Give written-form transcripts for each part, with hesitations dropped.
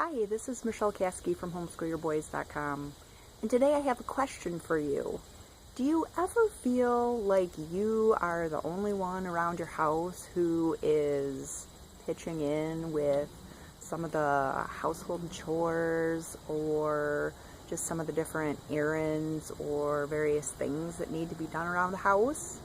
Hi, this is Michelle Caskey from Homeschool-Your-Boys.com, and today I have a question for you. Do you ever feel like you are the only one around your house who is pitching in with some of the household chores or just some of the different errands or various things that need to be done around the house?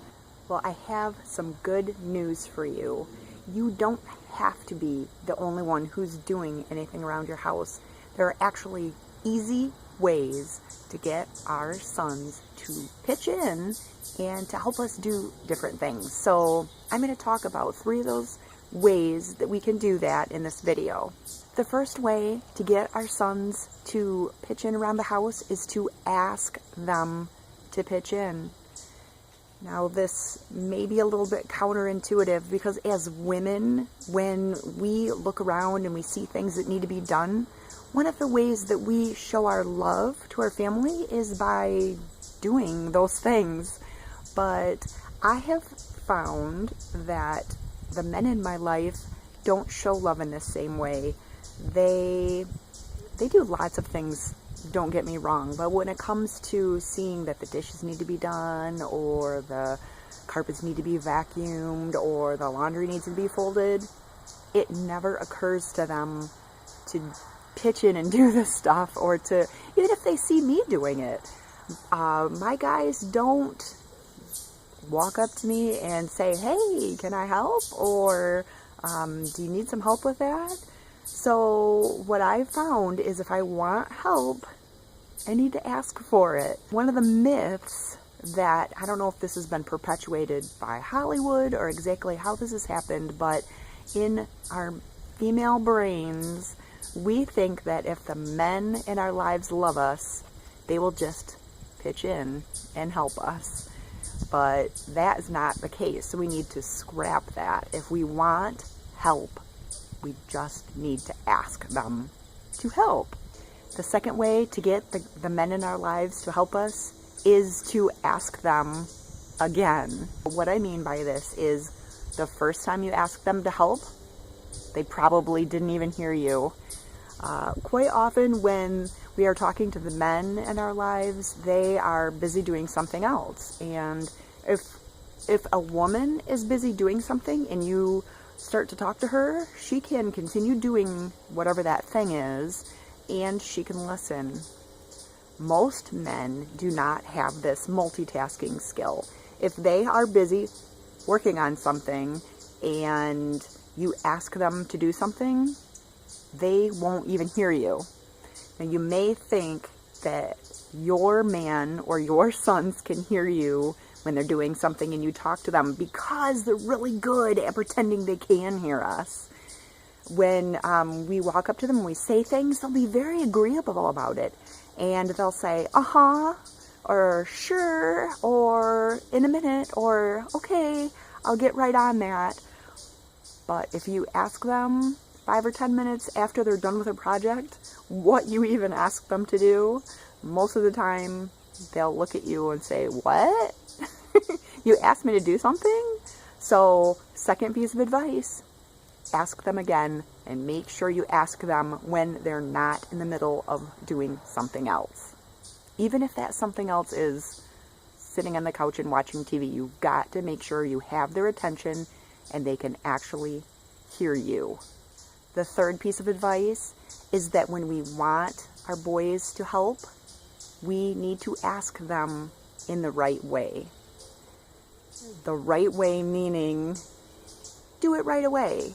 Well, I have some good news for you. You don't have to be the only one who's doing anything around your house. There are actually easy ways to get our sons to pitch in and to help us do different things. So I'm going to talk about 3 of those ways that we can do that in this video. The first way to get our sons to pitch in around the house is to ask them to pitch in. Now, this may be a little bit counterintuitive because as women, when we look around and we see things that need to be done, one of the ways that we show our love to our family is by doing those things. But I have found that the men in my life don't show love in the same way. They do lots of things, don't get me wrong, but when it comes to seeing that the dishes need to be done or the carpets need to be vacuumed or the laundry needs to be folded, it never occurs to them to pitch in and do this stuff, or to, even if they see me doing it. My guys don't walk up to me and say, hey, can I help? Or do you need some help with that? So what I've found is if I want help, I need to ask for it. One of the myths that, I don't know if this has been perpetuated by Hollywood or exactly how this has happened, but in our female brains, we think that if the men in our lives love us, they will just pitch in and help us. But that is not the case, so we need to scrap that. If we want help, we just need to ask them to help. The second way to get the men in our lives to help us is to ask them again. What I mean by this is the first time you ask them to help, they probably didn't even hear you. Quite often when we are talking to the men in our lives, they are busy doing something else. And if a woman is busy doing something and you start to talk to her, she can continue doing whatever that thing is, and she can listen. Most men do not have this multitasking skill. If they are busy working on something and you ask them to do something, they won't even hear you. Now, you may think that your man or your sons can hear you when they're doing something and you talk to them because they're really good at pretending they can hear us. When we walk up to them and we say things, they'll be very agreeable about it. And they'll say, uh-huh, or sure, or in a minute, or okay, I'll get right on that. But if you ask them 5 or 10 minutes after they're done with a project, what you even ask them to do, most of the time they'll look at you and say, what? You asked me to do something? So, second piece of advice, ask them again, and make sure you ask them when they're not in the middle of doing something else. Even if that something else is sitting on the couch and watching TV, you've got to make sure you have their attention and they can actually hear you. The third piece of advice is that when we want our boys to help, we need to ask them in the right way. The right way meaning do it right away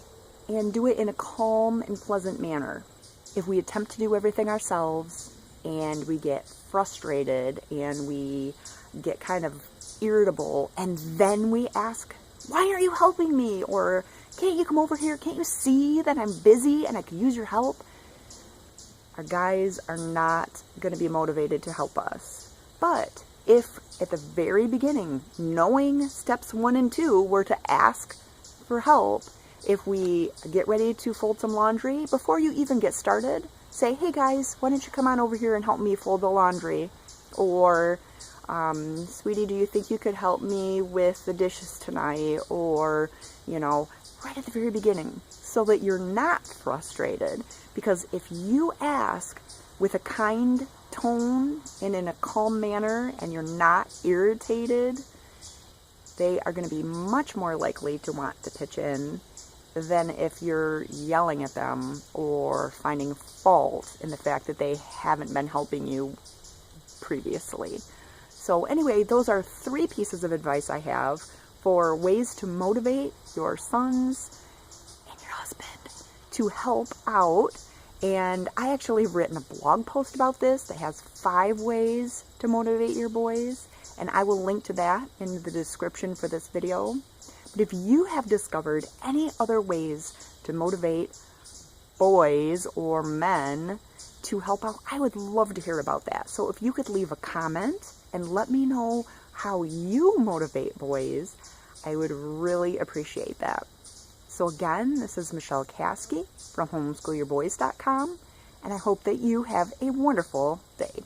and do it in a calm and pleasant manner. If we attempt to do everything ourselves and we get frustrated and we get kind of irritable and then we ask, why aren't you helping me? Or can't you come over here? Can't you see that I'm busy and I could use your help? Our guys are not going to be motivated to help us. But if at the very beginning, knowing steps 1 and 2 were to ask for help, if we get ready to fold some laundry, before you even get started, say, hey guys, why don't you come on over here and help me fold the laundry? Or, sweetie, do you think you could help me with the dishes tonight? Or, right at the very beginning, so that you're not frustrated. Because if you ask with a kind tone and in a calm manner and you're not irritated, they are going to be much more likely to want to pitch in than if you're yelling at them or finding fault in the fact that they haven't been helping you previously. So anyway, those are 3 pieces of advice I have for ways to motivate your sons and your husband to help out. And I actually have written a blog post about this that has 5 ways to motivate your boys, and I will link to that in the description for this video. But if you have discovered any other ways to motivate boys or men to help out, I would love to hear about that. So if you could leave a comment and let me know how you motivate boys, I would really appreciate that. So again, this is Michelle Caskey from Homeschool-Your-Boys.com, and I hope that you have a wonderful day.